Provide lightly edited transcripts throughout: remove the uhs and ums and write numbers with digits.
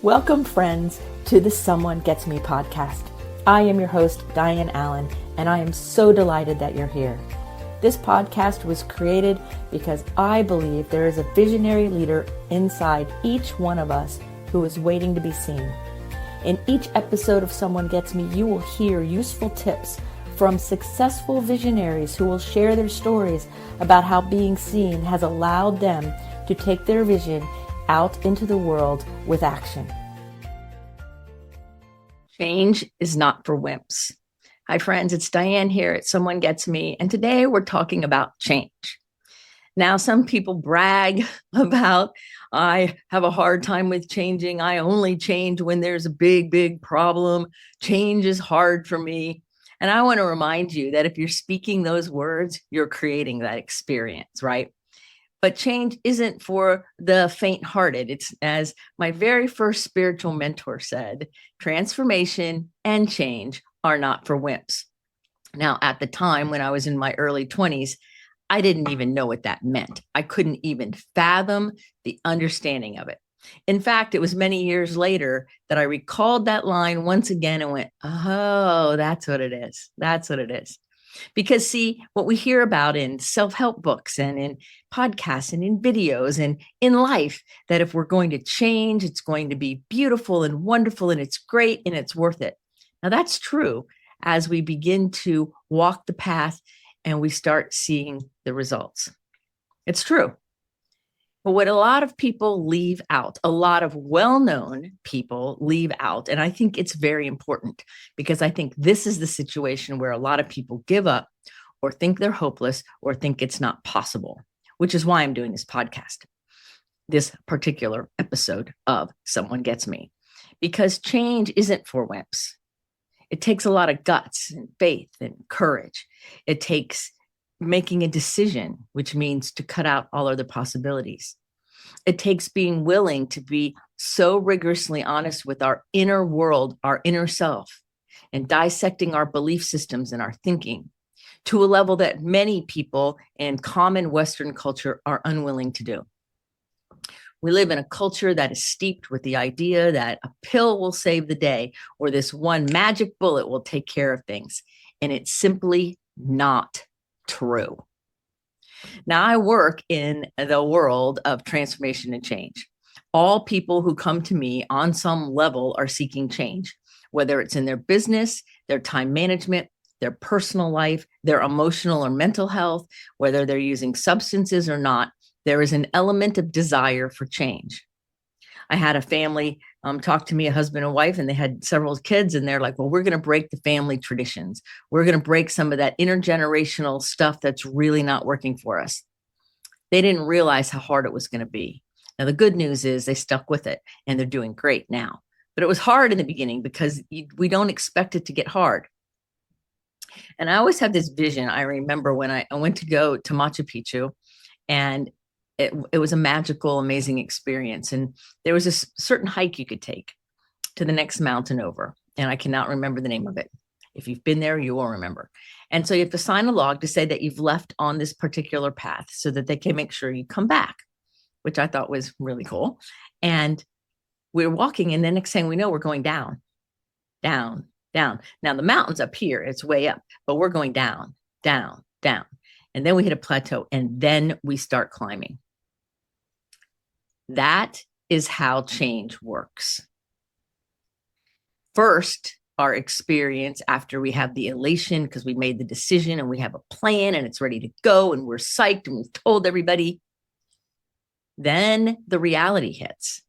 Welcome, friends, to the Someone Gets Me podcast. I am your host, Dianne A, and I am so delighted that you're here. This podcast was created because I believe there is a visionary leader inside each one of us who is waiting to be seen. In each episode of Someone Gets Me, you will hear useful tips from successful visionaries who will share their stories about how being seen has allowed them to take their vision out into the world with action. Change is not for wimps. Hi, friends. It's Dianne here at Someone Gets Me, and today we're talking about change. Now, some people brag about, I have a hard time with changing. I only change when there's a big problem. Change is hard for me. And I want to remind you that if you're speaking those words, you're creating that experience, right? But change isn't for the faint-hearted. It's, as my very first spiritual mentor said, transformation and change are not for wimps. Now, at the time when I was in my early 20s, I didn't even know what that meant. I couldn't even fathom the understanding of it. In fact, it was many years later that I recalled that line once again and went, oh, that's what it is. That's what it is. Because see, what we hear about in self-help books and in podcasts and in videos and in life, that if we're going to change, it's going to be beautiful and wonderful and it's great and it's worth it. Now that's true as we begin to walk the path and we start seeing the results. It's true. But what a lot of people leave out, a lot of well-known people leave out, and I think it's very important because I think this is the situation where a lot of people give up or think they're hopeless or think it's not possible, which is why I'm doing this podcast, this particular episode of Someone Gets Me, because change isn't for wimps. It takes a lot of guts and faith and courage. It takes making a decision, which means to cut out all other possibilities. It takes being willing to be so rigorously honest with our inner world, our inner self, and dissecting our belief systems and our thinking to a level that many people in common Western culture are unwilling to do. We live in a culture that is steeped with the idea that a pill will save the day or this one magic bullet will take care of things. And it's simply not true. Now, I work in the world of transformation and change. All people who come to me on some level are seeking change, whether it's in their business, their time management, their personal life, their emotional or mental health, whether they're using substances or not. There is an element of desire for change. I had a family talk to me, a husband and wife, and they had several kids, and they're like, well, we're going to break the family traditions. We're going to break some of that intergenerational stuff that's really not working for us. They didn't realize how hard it was going to be. Now, the good news is they stuck with it, and they're doing great now. But it was hard in the beginning because we don't expect it to get hard. And I always have this vision. I remember when I went to go to Machu Picchu, and it was a magical, amazing experience. And there was a certain hike you could take to the next mountain over. And I cannot remember the name of it. If you've been there, you will remember. And so you have to sign a log to say that you've left on this particular path so that they can make sure you come back, which I thought was really cool. And we're walking, and the next thing we know, we're going down, down, down. Now the mountain's up here, it's way up, but we're going down, down, down. And then we hit a plateau, and then we start climbing. That is how change works. First, our experience after we have the elation because we made the decision and we have a plan and it's ready to go and we're psyched and we've told everybody. Then the reality hits.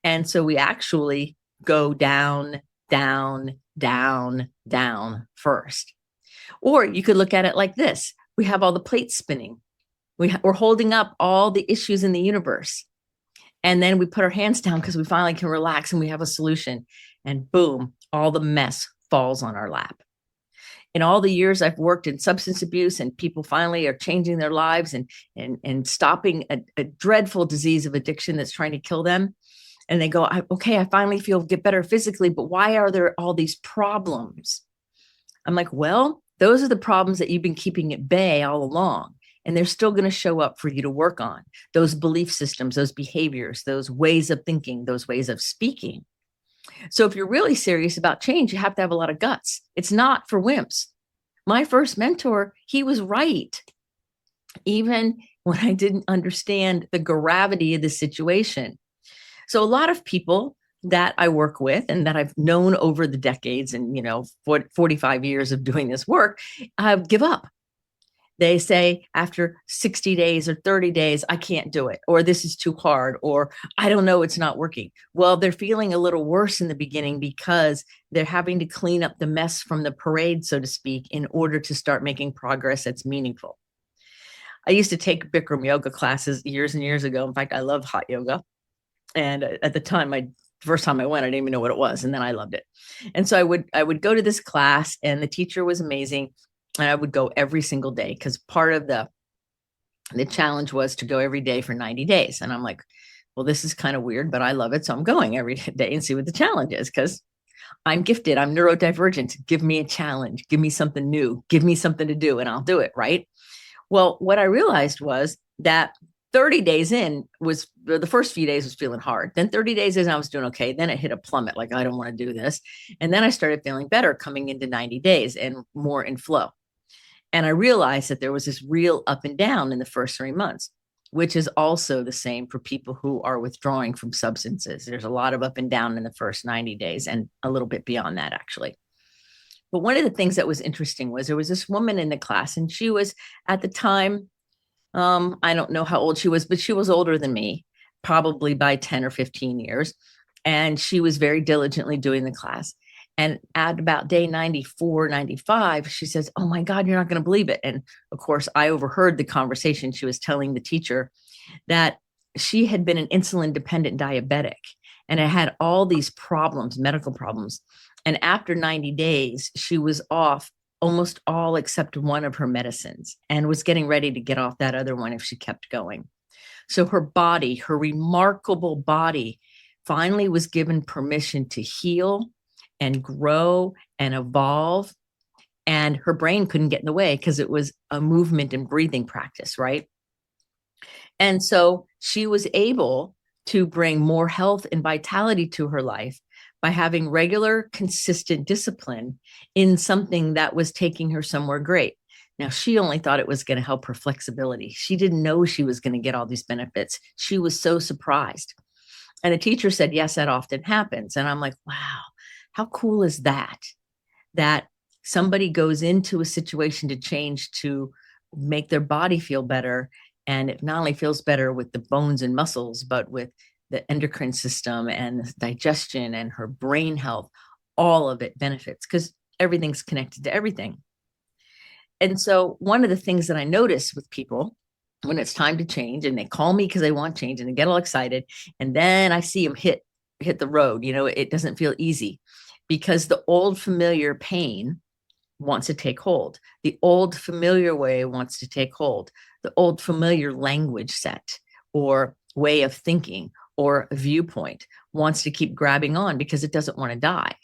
And so we actually go down, down, down, down first. Or you could look at it like this. We have all the plates spinning. We're holding up all the issues in the universe. And then we put our hands down because we finally can relax and we have a solution. And boom, all the mess falls on our lap. In all the years I've worked in substance abuse and people finally are changing their lives and stopping a dreadful disease of addiction that's trying to kill them. And they go, okay, I finally get better physically, but why are there all these problems? I'm like, well, those are the problems that you've been keeping at bay all along. and they're still going to show up for you to work on those belief systems, those behaviors, those ways of thinking, those ways of speaking. So if you're really serious about change, you have to have a lot of guts. It's not for wimps. My first mentor, he was right. Even when I didn't understand the gravity of the situation. So a lot of people that I work with and that I've known over the decades and, 45 years of doing this work, give up. They say after 60 days or 30 days, I can't do it, or this is too hard, or I don't know, it's not working. Well, they're feeling a little worse in the beginning because they're having to clean up the mess from the parade, so to speak, in order to start making progress that's meaningful. I used to take Bikram yoga classes years and years ago. In fact, I love hot yoga. And at the time, first time I went, I didn't even know what it was. And then I loved it. And so I would go to this class, and the teacher was amazing. And I would go every single day because part of the challenge was to go every day for 90 days. And I'm like, well, this is kind of weird, but I love it. So I'm going every day and see what the challenge is because I'm gifted. I'm neurodivergent. Give me a challenge. Give me something new. Give me something to do, and I'll do it. Right. Well, what I realized was that 30 days in was the first few days was feeling hard. Then 30 days in, I was doing okay. Then it hit a plummet. Like, I don't want to do this. And then I started feeling better coming into 90 days and more in flow. And I realized that there was this real up and down in the first 3 months, which is also the same for people who are withdrawing from substances. There's a lot of up and down in the first 90 days and a little bit beyond that, actually. But one of the things that was interesting was there was this woman in the class, and she was at the time, I don't know how old she was, but she was older than me, probably by 10 or 15 years. And she was very diligently doing the class. And at about day 94, 95, she says, oh my God, you're not going to believe it. And of course, I overheard the conversation. She was telling the teacher that she had been an insulin dependent diabetic and it had all these problems, medical problems. And after 90 days, she was off almost all except one of her medicines and was getting ready to get off that other one if she kept going. So her body, her remarkable body, finally was given permission to heal and grow and evolve. And her brain couldn't get in the way because it was a movement and breathing practice, right? And so she was able to bring more health and vitality to her life by having regular, consistent discipline in something that was taking her somewhere great. Now, she only thought it was going to help her flexibility. She didn't know she was going to get all these benefits. She was so surprised. And the teacher said, yes, that often happens. And I'm like, wow, how cool is that? That somebody goes into a situation to change to make their body feel better. And it not only feels better with the bones and muscles, but with the endocrine system and digestion and her brain health, all of it benefits because everything's connected to everything. And so one of the things that I notice with people when it's time to change and they call me because they want change and they get all excited, and then I see them hit the road, it doesn't feel easy because the old familiar pain wants to take hold. The old familiar way wants to take hold. The old familiar language set or way of thinking or viewpoint wants to keep grabbing on because it doesn't want to die.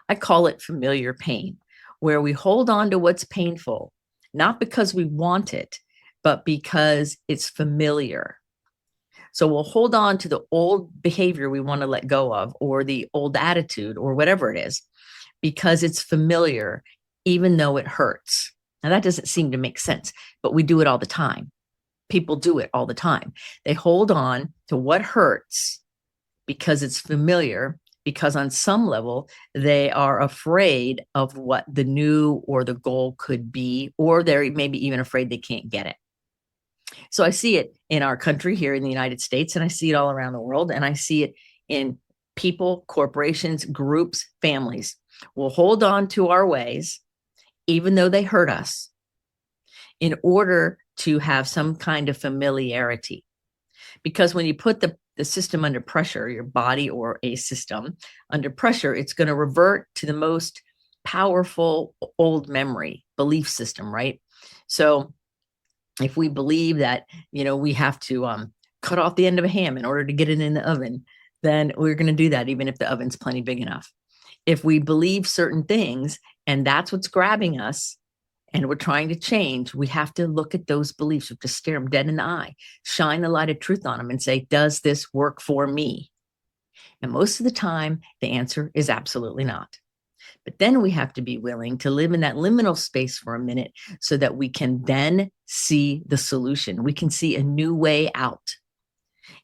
I call it familiar pain, where we hold on to what's painful, not because we want it, but because it's familiar. So we'll hold on to the old behavior we want to let go of, or the old attitude, or whatever it is, because it's familiar, even though it hurts. Now, that doesn't seem to make sense, but we do it all the time. People do it all the time. They hold on to what hurts because it's familiar, because on some level, they are afraid of what the new or the goal could be, or they're maybe even afraid they can't get it. So I see it in our country here in the United States, and I see it all around the world, and I see it in people, corporations, groups, families. We'll hold on to our ways, even though they hurt us, in order to have some kind of familiarity. Because when you put the system under pressure, your body or a system under pressure, it's going to revert to the most powerful old memory belief system, right? So if we believe that, we have to cut off the end of a ham in order to get it in the oven, then we're going to do that even if the oven's plenty big enough. If we believe certain things and that's what's grabbing us, and we're trying to change, we have to look at those beliefs. We have to stare them dead in the eye, shine the light of truth on them and say, does this work for me? And most of the time, the answer is absolutely not. But then we have to be willing to live in that liminal space for a minute so that we can then see the solution. We can see a new way out.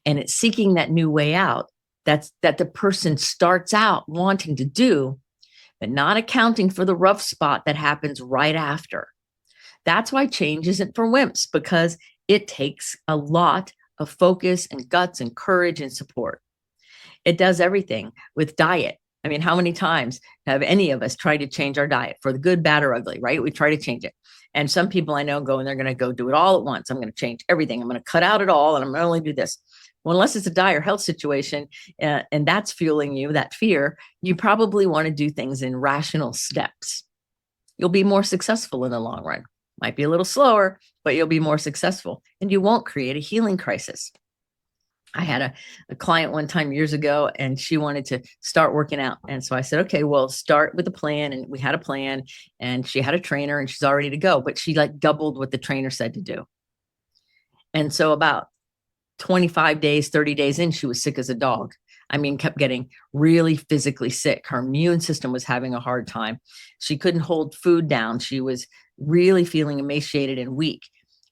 And it's seeking that new way out that the person starts out wanting to do, but not accounting for the rough spot that happens right after. That's why change isn't for wimps, because it takes a lot of focus and guts and courage and support. It does everything with diet. I mean, how many times have any of us tried to change our diet for the good, bad, or ugly, right? We try to change it. And some people I know go and they're going to go do it all at once. I'm going to change everything. I'm going to cut out it all and I'm going to only do this. Well, unless it's a dire health situation and that's fueling you, that fear, you probably want to do things in rational steps. You'll be more successful in the long run. Might be a little slower, but you'll be more successful and you won't create a healing crisis. I had a client one time years ago and she wanted to start working out. And so I said, okay, well, start with a plan. And we had a plan and she had a trainer and she's all ready to go, but she like doubled what the trainer said to do. And so about 25 days, 30 days in, she was sick as a dog. I mean, kept getting really physically sick. Her immune system was having a hard time. She couldn't hold food down. She was really feeling emaciated and weak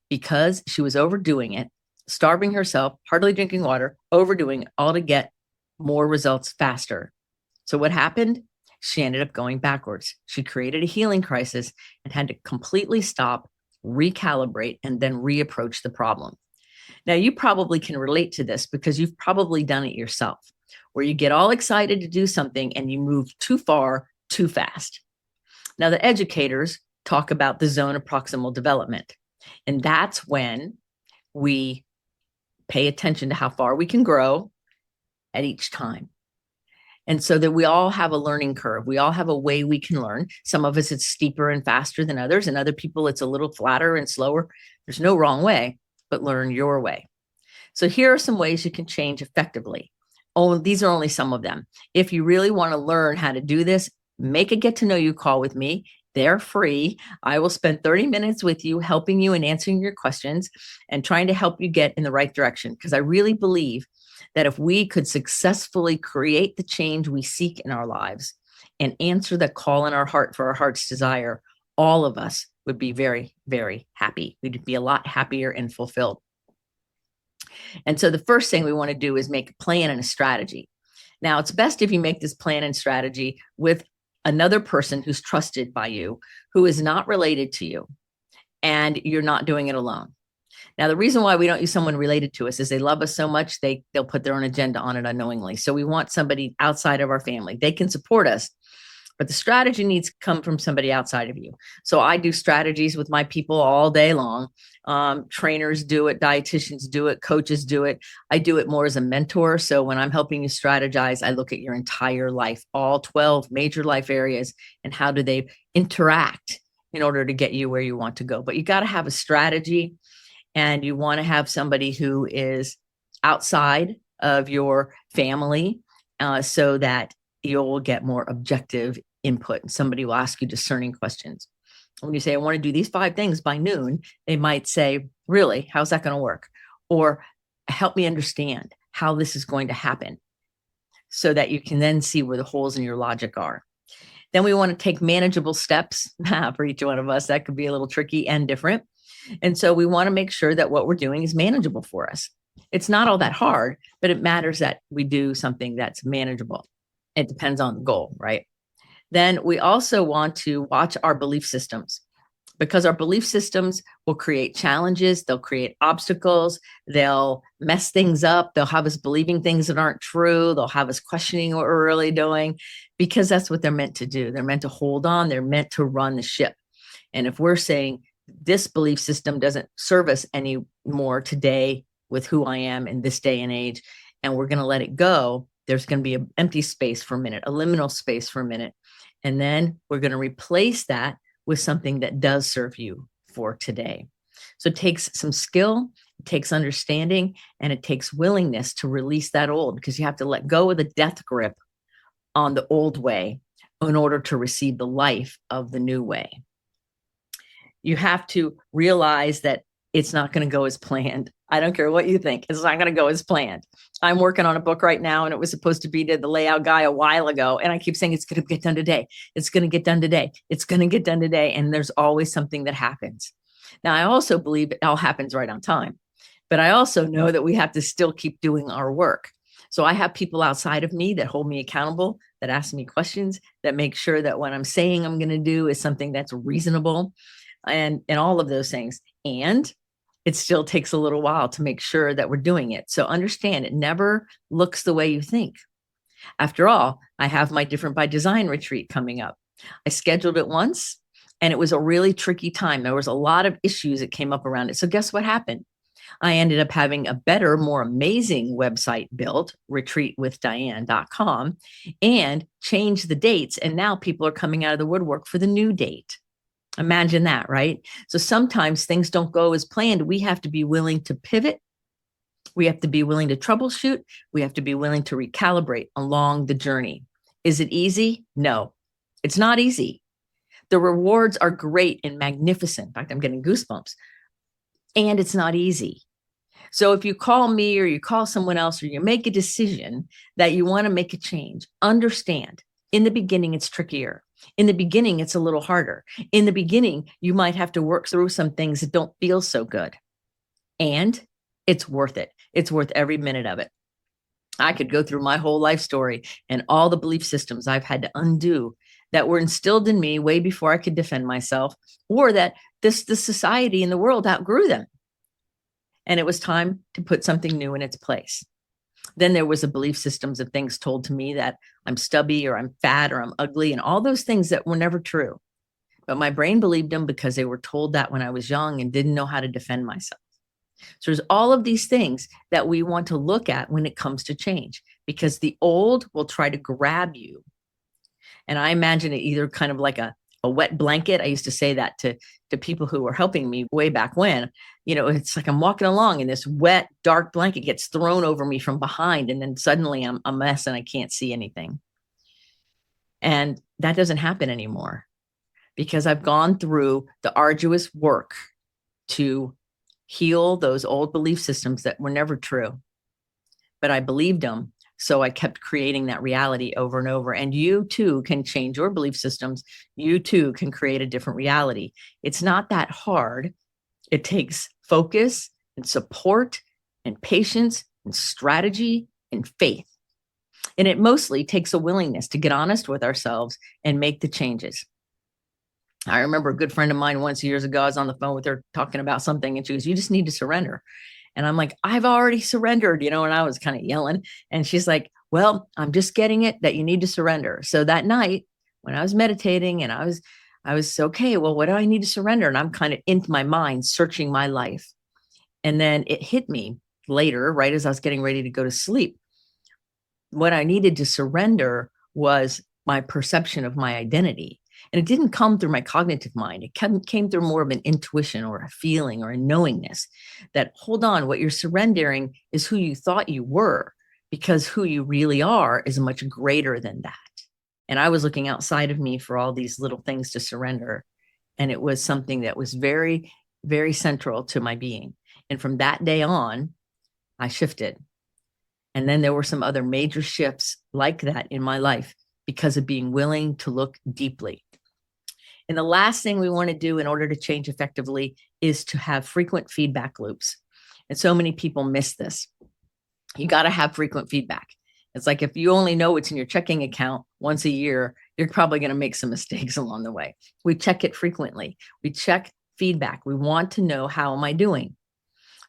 because she was overdoing it, starving herself, hardly drinking water, overdoing it, all to get more results faster. So what happened? She ended up going backwards. She created a healing crisis and had to completely stop, recalibrate, and then reapproach the problem. Now, you probably can relate to this because you've probably done it yourself, where you get all excited to do something and you move too far, too fast. Now, the educators talk about the zone of proximal development, and that's when we pay attention to how far we can grow at each time. And so that we all have a learning curve. We all have a way we can learn. Some of us, it's steeper and faster than others, and other people, it's a little flatter and slower. There's no wrong way, but learn your way. So here are some ways you can change effectively. Oh, these are only some of them. If you really want to learn how to do this, make a get to know you call with me. They're free. I will spend 30 minutes with you, helping you and answering your questions and trying to help you get in the right direction. Because I really believe that if we could successfully create the change we seek in our lives and answer the call in our heart for our heart's desire, all of us would be very, very happy. We'd be a lot happier and fulfilled. And so the first thing we want to do is make a plan and a strategy. Now, it's best if you make this plan and strategy with another person who's trusted by you, who is not related to you, and you're not doing it alone. Now, the reason why we don't use someone related to us is they love us so much, they'll put their own agenda on it unknowingly. So we want somebody outside of our family. They can support us, but the strategy needs to come from somebody outside of you. So I do strategies with my people all day long. Trainers do it, dietitians do it, coaches do it. I do it more as a mentor. So when I'm helping you strategize, I look at your entire life, all 12 major life areas, and how do they interact in order to get you where you want to go. But you got to have a strategy, and you want to have somebody who is outside of your family so that you'll get more objective input. Somebody will ask you discerning questions. When you say, I want to do these 5 things by noon, they might say, really, how's that going to work? Or help me understand how this is going to happen so that you can then see where the holes in your logic are. Then we want to take manageable steps for each one of us. That could be a little tricky and different. And so we want to make sure that what we're doing is manageable for us. It's not all that hard, but it matters that we do something that's manageable. It depends on the goal, right? Then we also want to watch our belief systems, because our belief systems will create challenges. They'll create obstacles. They'll mess things up. They'll have us believing things that aren't true. They'll have us questioning what we're really doing, because that's what they're meant to do. They're meant to hold on. They're meant to run the ship. And if we're saying this belief system doesn't serve us anymore today with who I am in this day and age, and we're going to let it go, there's going to be an empty space for a minute, a liminal space for a minute. And then we're going to replace that with something that does serve you for today. So it takes some skill, it takes understanding, and it takes willingness to release that old, because you have to let go of the death grip on the old way in order to receive the life of the new way. You have to realize that it's not going to go as planned. I don't care what you think. It's not going to go as planned. I'm working on a book right now, and it was supposed to be to the layout guy a while ago. And I keep saying, it's going to get done today. It's going to get done today. It's going to get done today. And there's always something that happens. Now, I also believe it all happens right on time, but I also know that we have to still keep doing our work. So I have people outside of me that hold me accountable, that ask me questions, that make sure that what I'm saying I'm going to do is something that's reasonable, and all of those things. And it still takes a little while to make sure that we're doing it. So understand, it never looks the way you think. After all, I have my Different by Design retreat coming up. I scheduled it once, and it was a really tricky time. There was a lot of issues that came up around it. So guess what happened? I ended up having a better, more amazing website built, retreatwithdianne.com, and changed the dates. And now people are coming out of the woodwork for the new date. Imagine that, right? So sometimes things don't go as planned. We have to be willing to pivot. We have to be willing to troubleshoot. We have to be willing to recalibrate along the journey. Is it easy? No, it's not easy. The rewards are great and magnificent. In fact, I'm getting goosebumps. And it's not easy. So if you call me or you call someone else or you make a decision that you want to make a change, understand, in the beginning, it's trickier. In the beginning, it's a little harder. In the beginning, you might have to work through some things that don't feel so good. And it's worth it. It's worth every minute of it. I could go through my whole life story and all the belief systems I've had to undo that were instilled in me way before I could defend myself, or that the society and the world outgrew them. And it was time to put something new in its place. Then there was a belief systems of things told to me that I'm stubby or I'm fat or I'm ugly and all those things that were never true. But my brain believed them because they were told that when I was young and didn't know how to defend myself. So there's all of these things that we want to look at when it comes to change, because the old will try to grab you. And I imagine it either kind of like a wet blanket. I used to say that to people who were helping me way back when. You know, it's like I'm walking along and this wet, dark blanket gets thrown over me from behind. And then suddenly I'm a mess and I can't see anything. And that doesn't happen anymore because I've gone through the arduous work to heal those old belief systems that were never true. But I believed them. So I kept creating that reality over and over. And you too can change your belief systems. You too can create a different reality. It's not that hard. It takes focus and support and patience and strategy and faith. And it mostly takes a willingness to get honest with ourselves and make the changes. I remember a good friend of mine once years ago, I was on the phone with her talking about something and she goes, "You just need to surrender." And I'm like, "I've already surrendered," and I was kind of yelling. And she's like, "Well, I'm just getting it that you need to surrender." So that night when I was meditating and I was okay, well, what do I need to surrender? And I'm kind of into my mind, searching my life. And then it hit me later, right as I was getting ready to go to sleep. What I needed to surrender was my perception of my identity. And it didn't come through my cognitive mind. It came through more of an intuition or a feeling or a knowingness that, hold on, what you're surrendering is who you thought you were, because who you really are is much greater than that. And I was looking outside of me for all these little things to surrender. And it was something that was very, very central to my being. And from that day on, I shifted. And then there were some other major shifts like that in my life because of being willing to look deeply. And the last thing we want to do in order to change effectively is to have frequent feedback loops. And so many people miss this. You got to have frequent feedback. It's like if you only know what's in your checking account once a year, you're probably going to make some mistakes along the way. We check it frequently. We check feedback. We want to know, how am I doing?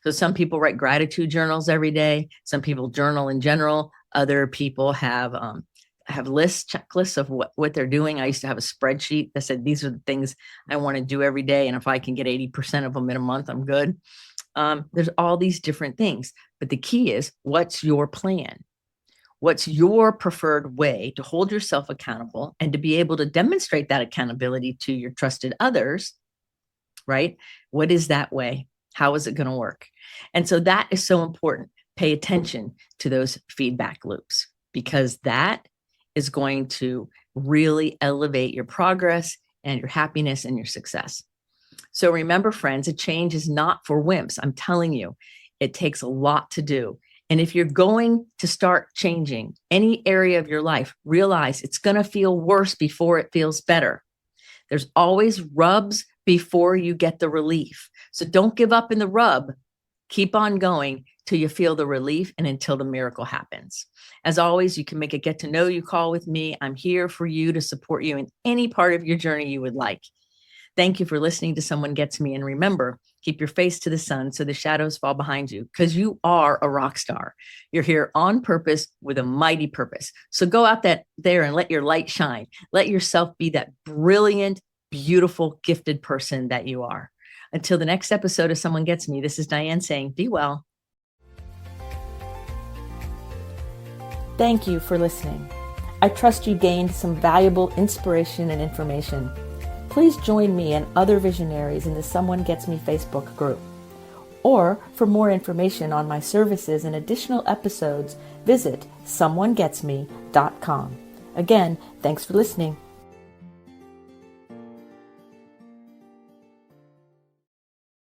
So some people write gratitude journals every day. Some people journal in general. Other people have checklists of what they're doing. I used to have a spreadsheet that said, these are the things I want to do every day. And if I can get 80% of them in a month, I'm good. There's all these different things. But the key is, what's your plan? What's your preferred way to hold yourself accountable and to be able to demonstrate that accountability to your trusted others, right? What is that way? How is it going to work? And so that is so important. Pay attention to those feedback loops, because that is going to really elevate your progress and your happiness and your success. So remember, friends, a change is not for wimps. I'm telling you, it takes a lot to do. And if you're going to start changing any area of your life, realize it's going to feel worse before it feels better. There's always rubs before you get the relief. So don't give up in the rub. Keep on going till you feel the relief and until the miracle happens. As always, you can make a get to know you call with me. I'm here for you to support you in any part of your journey you would like. Thank you for listening to Someone Gets Me. And remember, keep your face to the sun so the shadows fall behind you, because you are a rock star. You're here on purpose with a mighty purpose. So go out there and let your light shine. Let yourself be that brilliant, beautiful, gifted person that you are. Until the next episode of Someone Gets Me, this is Dianne saying, be well. Thank you for listening. I trust you gained some valuable inspiration and information. Please join me and other visionaries in the Someone Gets Me Facebook group. Or for more information on my services and additional episodes, visit someonegetsme.com. Again, thanks for listening.